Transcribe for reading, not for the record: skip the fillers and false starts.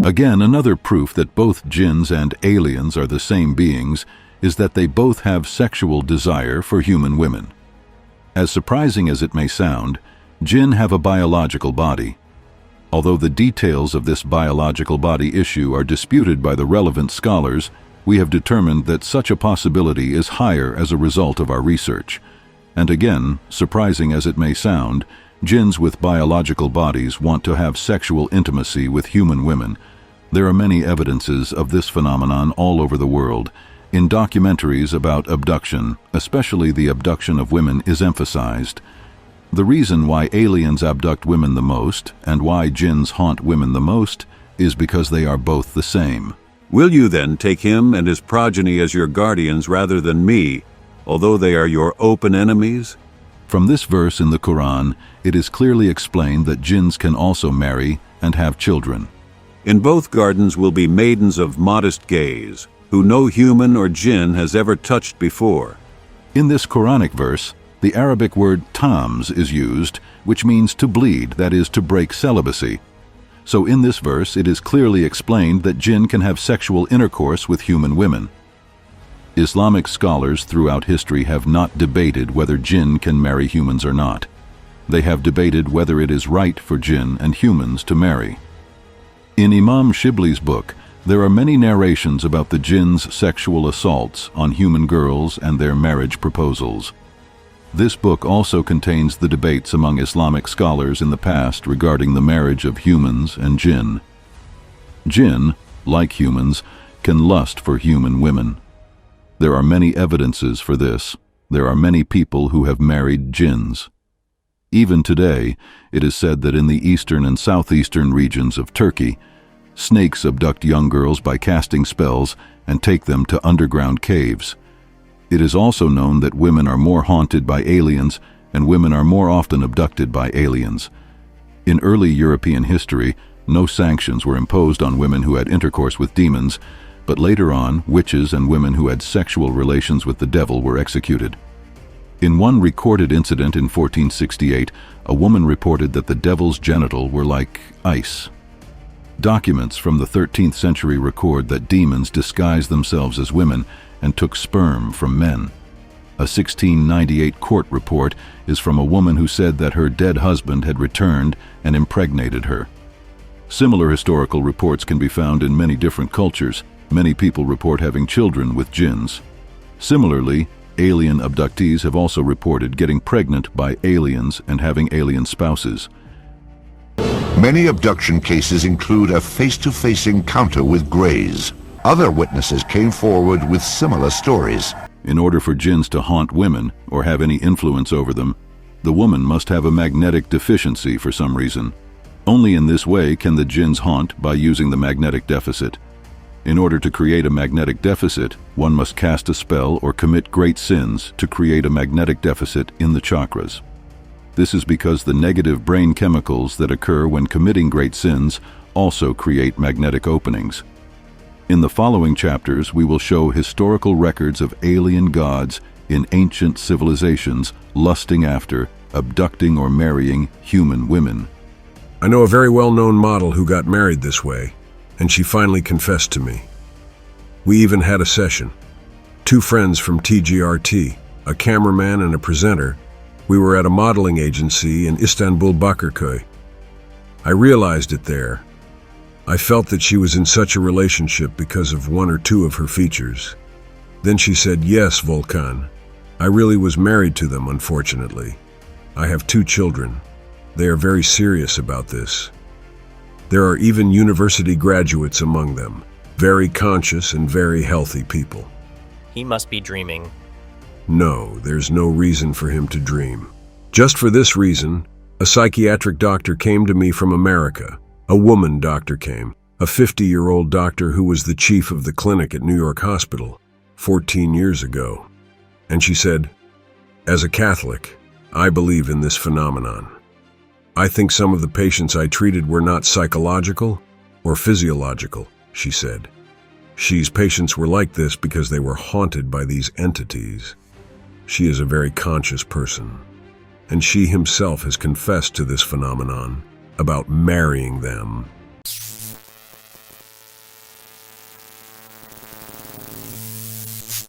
Again, another proof that both jinns and aliens are the same beings is that they both have sexual desire for human women. As surprising as it may sound, jinn have a biological body. Although the details of this biological body issue are disputed by the relevant scholars, we have determined that such a possibility is higher as a result of our research. And again, surprising as it may sound, jinns with biological bodies want to have sexual intimacy with human women. There are many evidences of this phenomenon all over the world. In documentaries about abduction, especially the abduction of women is emphasized. The reason why aliens abduct women the most, and why jinns haunt women the most, is because they are both the same. Will you then take him and his progeny as your guardians rather than me, although they are your open enemies? From this verse in the Quran, it is clearly explained that jinns can also marry and have children. In both gardens will be maidens of modest gaze, who no human or jinn has ever touched before. In this Quranic verse, the Arabic word tams is used, which means to bleed, that is, to break celibacy. So in this verse, it is clearly explained that jinn can have sexual intercourse with human women. Islamic scholars throughout history have not debated whether jinn can marry humans or not. They have debated whether it is right for jinn and humans to marry. In Imam Shibli's book, there are many narrations about the jinns' sexual assaults on human girls and their marriage proposals. This book also contains the debates among Islamic scholars in the past regarding the marriage of humans and jinn. Jinn, like humans, can lust for human women. There are many evidences for this. There are many people who have married jinns. Even today, it is said that in the eastern and southeastern regions of Turkey, snakes abduct young girls by casting spells and take them to underground caves. It is also known that women are more haunted by aliens and women are more often abducted by aliens. In early European history, no sanctions were imposed on women who had intercourse with demons, but later on, witches and women who had sexual relations with the devil were executed. In one recorded incident in 1468, a woman reported that the devil's genital were like ice. Documents from the 13th century record that demons disguised themselves as women and took sperm from men. A 1698 court report is from a woman who said that her dead husband had returned and impregnated her. Similar historical reports can be found in many different cultures. Many people report having children with jinns. Similarly, alien abductees have also reported getting pregnant by aliens and having alien spouses. Many abduction cases include a face-to-face encounter with greys. Other witnesses came forward with similar stories. In order for jinns to haunt women or have any influence over them, the woman must have a magnetic deficiency for some reason. Only in this way can the jinns haunt, by using the magnetic deficit. In order to create a magnetic deficit, one must cast a spell or commit great sins to create a magnetic deficit in the chakras. This is because the negative brain chemicals that occur when committing great sins also create magnetic openings. In the following chapters, we will show historical records of alien gods in ancient civilizations lusting after, abducting or marrying human women. I know a very well-known model who got married this way, and she finally confessed to me. We even had a session. 2 friends from TGRT, a cameraman and a presenter. We were at a modeling agency in Istanbul, Bakırköy. I realized it there. I felt that she was in such a relationship because of 1 or 2 of her features. Then she said, "Yes, Volkan. I really was married to them, unfortunately. I have 2 children. They are very serious about this. There are even university graduates among them, very conscious and very healthy people." He must be dreaming. No, there's no reason for him to dream. Just for this reason, a psychiatric doctor came to me from America. A woman doctor came, a 50-year-old doctor who was the chief of the clinic at New York Hospital 14 years ago. And she said, "As a Catholic, I believe in this phenomenon. I think some of the patients I treated were not psychological or physiological," she said. She's patients were like this because they were haunted by these entities. She is a very conscious person, and she himself has confessed to this phenomenon about marrying them.